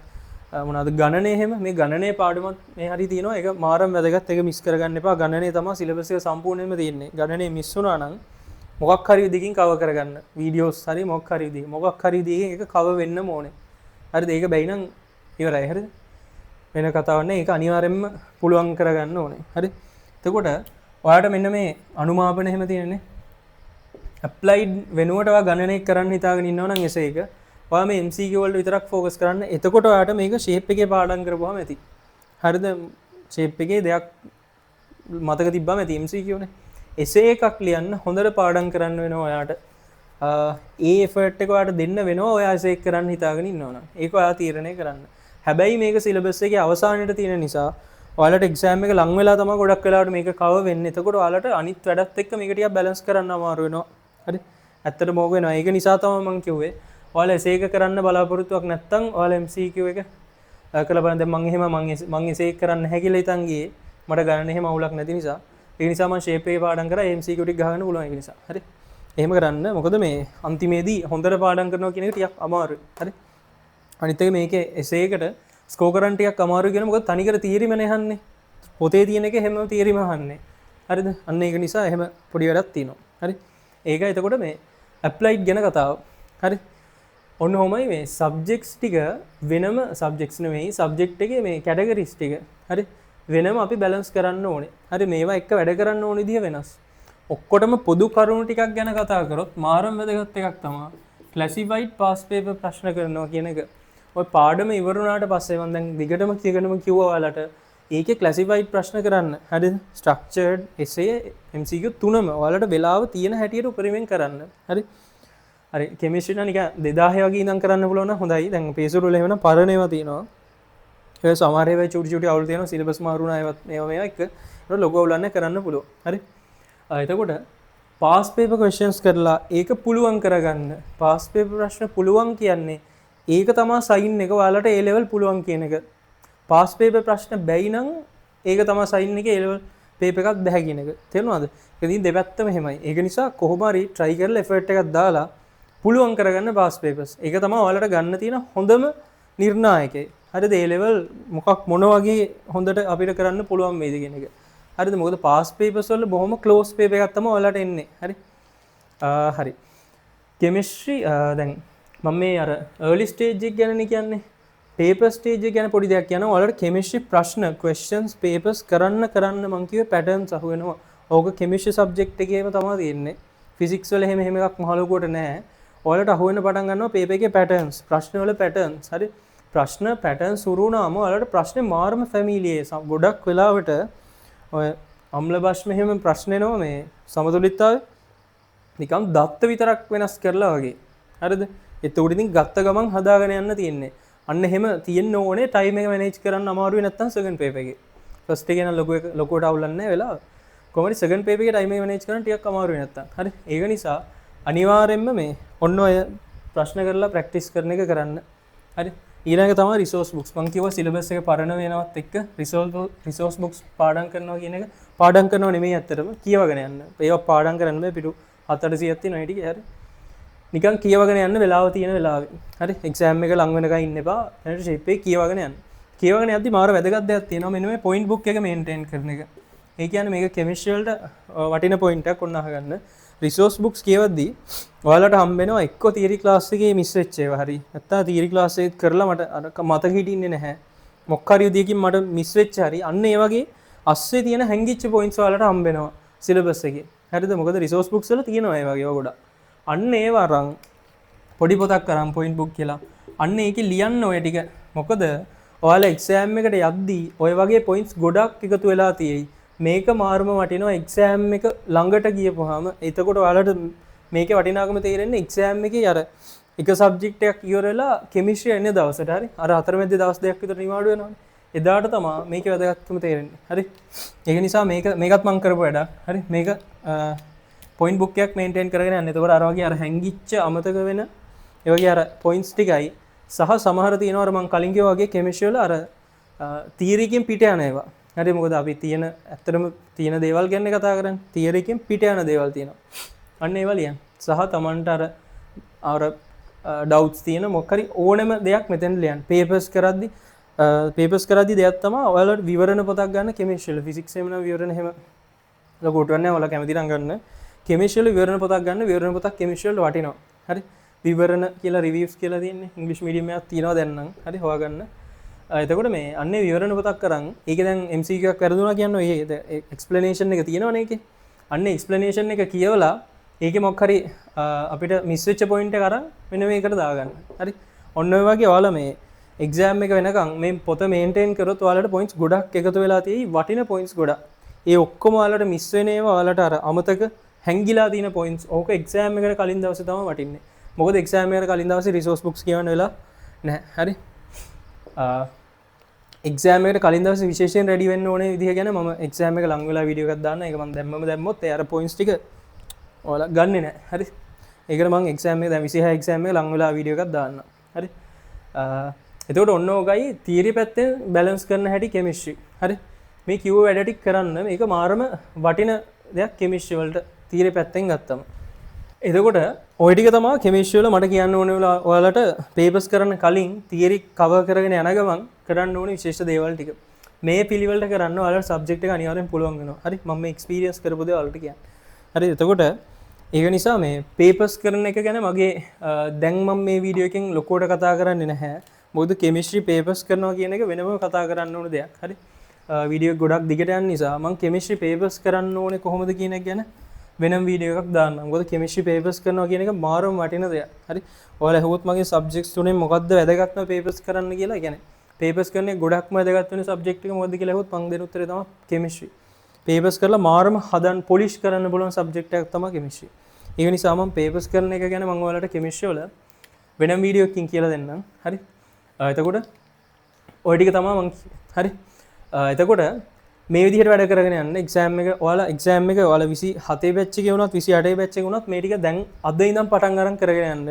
මොනවාද ගණනේ එහෙම මේ ගණනේ පාඩමක් මේ හරි තියෙනවා. ඒක මාරම් වැදගත්. ඒක මිස් කරගන්න එපා. ගණනේ තමයි සිලබස් එක සම්පූර්ණයෙන්ම තියෙන්නේ. ගණනේ මිස් වුණා නම් මොකක් හරි විදිහකින් කවර් කරගන්න. වීඩියෝස් හරි මොකක් හරි විදිහකින් මොකක් හරි විදිහකින් ඒක කවර් වෙන්නම ඕනේ. හරිද? ඒක බැයි නම් ඉවරයි. හරිද? වෙන කතාවක් නෑ. ඒක අනිවාර්යෙන්ම පුළුවන් කරගන්න ඕනේ. හරි? එතකොට ඔයාට මෙන්න මේ අනුමාපන එහෙම තියෙන්නේ. ඇප්ලයිඩ් වෙනුවට ඔයා ගණනය කරන්න හිතාගෙන ඉන්නවා නම් එසේ එක ඔයා මේ MCQ වලට විතරක් ફોකස් කරන්න. එතකොට ඔයාට මේක ෂේප් එකේ පාඩම් කරපුවාම ඇති. හරිද? ෂේප් එකේ දෙයක් මතක තිබ්බම ඇති MCQ නේ. එසේ එකක් ලියන්න හොඳට පාඩම් කරන්න වෙනවා ඔයාට. ඒ එෆර්ට් එක ඔයාට දෙන්න වෙනවා ඔයා එසේ එක කරන්න හිතාගෙන ඉන්නවා නම්. ඒක ඔයා තීරණය කරන්න. හැබැයි මේක සිලබස් එකේ අවසානයේ තියෙන නිසා ඔයාලට එක්සෑම් එක ලඟ වෙලා තමයි ගොඩක් වෙලාවට මේක කවර් වෙන්නේ. එතකොට ඔයාලට අනිත් වැඩත් එක්ක මේක ටිකක් බැලන්ස් කරන්න අමාරු වෙනවා. හරි? ඇත්තටම ඕක වෙනවා. ඒක නිසා තමයි මම කිව්වේ ඔයාලා එසේ එක කරන්න බලාපොරොත්තුවක් නැත්නම් ඔයාලා MCQ එක කළා බලන්න. දැන් මම එසේ එක කරන්න නැහැ කියලා හිතන් ගියේ. මට ගණන් එහෙම අවුලක් නැති නිසා. ඒ නිසා මම ෂේප් එකේ පාඩම් කරා MCQ ටික ගහන්න පුළුවන් ඒක නිසා. හරි? එහෙම කරන්න. මොකද මේ අන්තිමේදී හොඳට පාඩම් කරනවා කියන එක ටිකක් අමාරුයි. හරි? අනිත් එක මේකේ එසේ එකට ස්කෝර් කරන්න ටිකක් අමාරුයි කියන මොකද තනිකර තියරිමනේ අහන්නේ. පොතේ තියෙන එක හැමෝම තියරිම අහන්නේ. හරිද? අන්න ඒක නිසා එහෙම පොඩි වැඩක් තියෙනවා. හරි? ඒක එතකොට මේ ඇප්ලයිඩ් ගැන කතාව. හරි? ඔන්න ඔහොමයි මේ සබ්ජෙක්ට්ස් ටික වෙනම සබ්ජෙක්ට්ස් නෙවෙයි සබ්ජෙක්ට් එකේ මේ කැටගරිස් ටික. හරි? වෙනම අපි බැලන්ස් කරන්න ඕනේ. හරි? මේවා එක වැඩ කරන්න ඕන විදිහ වෙනස්. ඔක්කොටම පොදු කරුණු ටිකක් ගැන කතා කරොත් මාරම් වැදගත් එකක් තමයි ක්ලාසිෆයිඩ් පාස් පේපර් ප්‍රශ්න කරනවා කියන එක. ඔය පාඩම ඉවර වුණාට පස්සේ මම දැන් දිගටම කිව්වා ඔයාලට ඒකේ ක්ලාසිෆයිඩ් ප්‍රශ්න කරන්න. හරිද? ස්ට්‍රක්චර්ඩ් එසේ MCQ තුනම ඔයාලට වෙලාව තියෙන හැටියට උපරිමයෙන් කරන්න. හරි? හරි කෙමිස්ට්‍රි නම් නිකන් 2000 වගේ ඉඳන් කරන්න පුළුවන් නම් හොඳයි. දැන් පේසුරු වල එහෙම නම් පරණ ඒවා තියෙනවා. ඒ සමහර ඒවා චුටි අවුල් තියෙනවා. සිලබස් මාරුණා ඒවත් මේවා එක. ඒක ලොකු අවුලක් කරන්න පුළුවන්. හරි? එතකොට පාස් පේපර් ක්වෙස්චන්ස් කරලා ඒක පුළුවන් කරගන්න. පාස් පේපර් ප්‍රශ්න පුළුවන් කියන්නේ ඒක තමයි සයින් එක ඔයාලට A level පුළුවන් කියන එක. පාස් පේපර් ප්‍රශ්න බැයි නම් ඒක තමයි සයින් එකේ A level පේපර් එකක් බැහැ කියන එක. තේරුණාද? ඒක ඉතින් දෙපැත්තම එහෙමයි. ඒක නිසා කොහොම හරි try කරලා effort එකක් දාලා පුළුවන් කරගන්න පාස් පේපර්ස්. ඒක තමයි ඔයාලට ගන්න තියෙන හොඳම නිර්ණායකය. හරිද? A level මොන වගේ හොඳට අපිට කරන්න පුළුවන් වේද කියන එක. හරිද? මොකද පාස් පේපර්ස් වල බොහොම ක්ලෝස් පේපර් එකක් තමයි ඔයාලට එන්නේ. හරි? හරි. කෙමිස්ට්‍රි දැන් මම මේ අර early stage එක ගැනනේ කියන්නේ. paper stage එක ගැන පොඩි දෙයක් කියනවා. ඔයාලට chemistry ප්‍රශ්න questions papers කරන්න මම කිව්වේ patterns අහු වෙනවා. ඕක chemistry subject එකේම තමයි තියෙන්නේ. physics වල එහෙම එකක් මහලුකුවට නැහැ. ඔයාලට අහු වෙන පටන් ගන්නවා paper එකේ patterns. ප්‍රශ්න වල patterns. හරි? ප්‍රශ්න patterns උරු වුණාම ඔයාලට ප්‍රශ්නේ මාර්ම familiar. ගොඩක් වෙලාවට ඔය අම්ල භාෂ්ම එහෙම ප්‍රශ්න එනවා මේ සමතුලිතතාවය. නිකම් දත්ත විතරක් වෙනස් කරලා වගේ. හරිද? එතකොට ඉතින් ගත්ත ගමන් හදාගෙන යන්න තියෙන්නේ. අන්න එහෙම තියෙන්න ඕනේ ටයිම් එක මැනේජ් කරන්න අමාරුයි නැත්තම් සෙකන්ඩ් පේපර් එකේ. ෆස්ට් එකේ නම් ලොකුවට අවුලක් නැහැ වෙලාව. කොහොමද සෙකන්ඩ් පේපර් එකේ ටයිම් එක මැනේජ් කරන්න ටිකක් අමාරුයි නැත්තම්. හරි. ඒක නිසා අනිවාර්යෙන්ම මේ ඔන්න ඔය ප්‍රශ්න කරලා ප්‍රැක්ටිස් කරන එක කරන්න. හරි. ඊළඟ තමයි රිසෝස් බුක්ස්. මම කිව්වා සිලබස් එක පරණ වෙනවත් එක්ක රිසෝස් බුක්ස් පාඩම් කරනවා කියන එක පාඩම් කරනව නෙමෙයි ඇත්තටම කියවගෙන යන්න. ඒවා පාඩම් කරන්න බෑ පිටු 700ක් තියෙනවා ඊට හරි. නිකන් කියවගෙන යන්න වෙලාව තියෙන වෙලාවෙ. හරි එක්සෑම් එක ලඟ වෙනකන් ඉන්න එපා. එතනට ෂේප් එක කියවගෙන යන්න. කියවගෙන යද්දි මාර වැදගත් දෙයක් තියෙනවා. මෙන්න මේ පොයින්ට් බුක් එක මේන්ටේන් කරන එක. ඒ කියන්නේ මේක කෙමිස්ට්‍රි වලට වටින පොයින්ට් එකක් ඔන්න අහගන්න. රිසෝස් බුක්ස් කියවද්දි ඔයාලට හම්බ වෙනවා එක්ක තියරි ක්ලාස් එකේ මිස් වෙච්ච ඒවා හරි. නැත්නම් තියරි ක්ලාස් එකේ කරලා මට අර මතක හිටින්නේ නැහැ. මොකක් හරි විදියකින් මට මිස් වෙච්ච හරි. අන්න ඒ වගේ අස්සේ තියෙන හැංගිච්ච පොයින්ට්ස් ඔයාලට හම්බ වෙනවා සිලබස් එකේ. හරිද? මොකද රිසෝස් බුක්ස් වල තියෙනවා ඒ වගේ ගොඩක්. අන්න ඒව අරන් පොඩි පොතක් අරන් පොයින්ට් බුක් කියලා. අන්න ඒකේ ලියන්න ඔය ටික. මොකද ඔයාලා එක්සෑම් එකට යද්දී ඔය වගේ පොයින්ට්ස් ගොඩක් එකතු වෙලා තියෙයි. මේක මාර්ම වටිනවා එක්සෑම් එක ළඟට ගියපුවාම. එතකොට ඔයාලට මේකේ වටිනාකම තේරෙන්නේ එක්සෑම් එකේ අර එක සබ්ජෙක්ට් එකක් ඉවරලා කෙමිස්ට්‍රි එන්නේ දවසට හරි. අර අතරමැද දවස් දෙකක් විතර නිවාඩු වෙනවනේ. එදාට තමයි මේකේ වැදගත්කම තේරෙන්නේ. හරි. ඒක නිසා මේකත් මම කරපු වැඩක්. හරි. මේක පොයින්ට් බුක් එකක් මේන්ටේන් කරගෙන යන්න. එතකොට අර වගේ අර හැංගිච්ච අමතක වෙන ඒ වගේ අර පොයින්ට්ස් ටිකයි සහ සමහර තියෙනවා අර මම කලින් කිව්වා වගේ කෙමිස්ට්‍රි වල අර තියරි එකෙන් පිට යන ඒවා. හරි. මොකද අපි ඇත්තටම තියෙන දේවල් ගැන කතා කරන්නේ. තියරි එකෙන් පිට යන දේවල් තියෙනවා. අන්න ඒවා ලියන්න. සහ Tamanට අර ඩවුට්ස් තියෙන මොකක් හරි ඕනෙම දෙයක් මෙතෙන් ලියන්න. පේපර්ස් කරද්දි දෙයක් තමයි ඔයාලට විවරණ පොතක් ගන්න කෙමිස්ට්‍රි වල. ෆිසික්ස් එහෙම නම් විවරණ එහෙම ලොකුට නැහැ. ඔයාලා කැමති නම් ගන්න. කෙමිස්ට්‍රි වල විවරණ පොතක් ගන්න. විවරණ පොතක් කෙමිස්ට්‍රි වල වටිනවා. හරි. විවරණ කියලා රිවිව්ස් කියලා තියෙන්නේ. ඉංග්‍රීසි මීඩියම් එකක් තියෙනවා දැන් නම්. හරි හොයාගන්න. එතකොට මේ අන්නේ විවරණ පොතක් කරන් ඒකේ දැන් MCQ එකක් වැරදුනා කියන්නේ ඒ එක්ස්ප්ලනේෂන් එක තියෙනවනේ ඒකේ. අන්නේ එක්ස්ප්ලනේෂන් එක කියවලා ඒකේ මොකක් හරි අපිට මිස් වෙච්ච පොයින්ට් එක අරන් මෙන්න මේකට දාගන්න. හරි. ඔන්න ඔය වගේ ඔයාලා මේ එක්සෑම් එක වෙනකන් මේ පොත මේන්ටේන් කරොත් ඔයාලට පොයින්ට්ස් ගොඩක් එකතු වෙලා තියෙයි. වටින පොයින්ට්ස් ගොඩක්. ඒ ඔක්කොම ඔයාලට මිස් වෙන ඒවා ඔයාලට අර අමතක හැංගිලා තියෙන පොයින්ට්ස්. ඕක එක්සෑම් එකට කලින් දවසේ තමයි වටින්නේ. මොකද එක්සෑම් එකට කලින් දවසේ රිසෝස් බුක්ස් කියවන්න වෙලා නැහැ. හරි. එක්සෑම් එකට කලින් දවසේ විශේෂයෙන් රෙඩි වෙන්න ඕනේ විදිහ ගැන මම එක්සෑම් එක ලඟ වෙලා වීඩියෝ එකක් දාන්න. ඒක මම දැම්මොත් ඒ අර පොයින්ට්ස් ටික ඔයාලා ගන්නෙ නැහැ. හරි. ඒකට මම එක්සෑම් එක දැන් 26 එක්සෑම් එක ලඟ වෙලා වීඩියෝ එකක් දාන්න. හරි. එතකොට ඔන්න ඕකයි තියරි පැත්තෙන් බැලන්ස් කරන හැටි කෙමිස්ට්‍රි. හරි. මේ කිව්ව වැඩ ටික කරන්න මේක මාරම වටින දෙයක් කෙමිස්ට්‍රි වලට තියරි පැත්තෙන් ගත්තම. එතකොට ඔය ටික තමයි කෙමිස්ට්‍රි වල මට කියන්න ඕනේ ඔයාලට පේපර්ස් කරන්න කලින් තියරි කවර් කරගෙන යන ගමන් කරන්න ඕනේ විශේෂ දේවල් ටික. මේ පිළිවෙලට කරන්න ඔයාලට සබ්ජෙක්ට් එක අනිවාර්යෙන් පුළුවන් වෙනවා. හරි. මම මේ එක්ස්පීරියන්ස් කරපු දේ ඔයාලට කියන්නේ. හරි. එතකොට ඒක නිසා මේ පේපර්ස් කරන එක ගැන මගේ දැන් මම මේ වීඩියෝ එකෙන් ලොකුවට කතා කරන්නේ නැහැ. මොකද කෙමිස්ට්‍රි පේපර්ස් කරනවා කියන එක වෙනම කතා කරන්න ඕන දෙයක්. හරි. වීඩියෝ ගොඩක් දිගට යන නිසා මම කෙමිස්ට්‍රි පේපර්ස් කරන්න ඕනේ කොහොමද කියන එක ගැන වෙනම වීඩියෝ එකක් දාන්නම්. මොකද කෙමිස්ට්‍රි පේපර්ස් කරනවා කියන එක මාරම වටින දෙයක්. හරි. ඔයාලා අහුවොත් මගේ සබ්ජෙක්ට්ස් තුනෙන් මොකද්ද වැදගත්ම පේපර්ස් කරන්න කියලා. يعني පේපර්ස් කරන එක ගොඩක්ම වැදගත් වෙන සබ්ජෙක්ට් එක මොකද්ද කියලා අහුවොත් මම දෙන උත්තරේ තමයි කෙමිස්ට්‍රි. පේපර්ස් කරලා මාරම හදන්න පොලිෂ් කරන්න පුළුවන් සබ්ජෙක්ට් එකක් තමයි කෙමිස්ට්‍රි. ඒක නිසා මම පේපර්ස් කරන එක ගැන මම ඔයාලට කෙමිස්ට්‍රි වල වෙනම වීඩියෝ එකකින් කියලා දෙන්නම්. හරි. එතකොට ඔය ටික තමයි මම හරි. එතකොට මේ විදිහට වැඩ කරගෙන යන්න එක්සෑම් එක ඔයාලා 27 බැච් එකේ වුණත් 28 බැච් එකේ වුණත් මේ ටික දැන් අද ඉඳන් පටන් අරන් කරගෙන යන්න.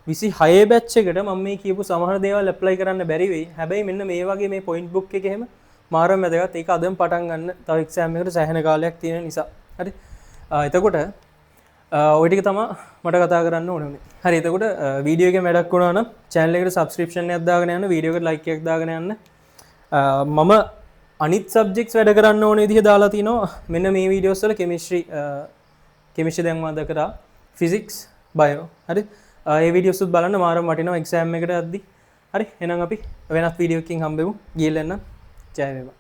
26 බැච් එකට මම මේ කියපු සමහර දේවල් ඇප්ලයි කරන්න බැරි වෙයි. හැබැයි මෙන්න මේ වගේ මේ පොයින්ට් බුක් එකේ එහෙම මාරම වැදගත්. ඒක අදම පටන් ගන්න. තව එක්සෑම් එකට සෑහෙන කාලයක් තියෙන නිසා. හරි. එතකොට ඔය ටික තමයි මට කතා කරන්න ඕනේ. හරි. එතකොට වීඩියෝ එකේ වැඩක් වුණා නම් channel එකට subscription එකක් දාගෙන යන්න, වීඩියෝ එකට like එකක් දාගෙන යන්න. මම අනිත් සබ්ජෙක්ට්ස් වැඩ කරන්න ඕන විදිහ දාලා තිනවා මෙන්න මේ වීඩියෝස් වල කෙමිස්ට්‍රි දැන් මම කරා ෆිසික්ස් බයෝ. හරි. ඒ වීඩියෝස් උත් බලන්න මාරම වටිනවා එක්සෑම් එකට යද්දි. හරි. එහෙනම් අපි වෙනත් වීඩියෝ එකකින් හම්බෙමු. ගිහලා එන්න. ජය වේවා.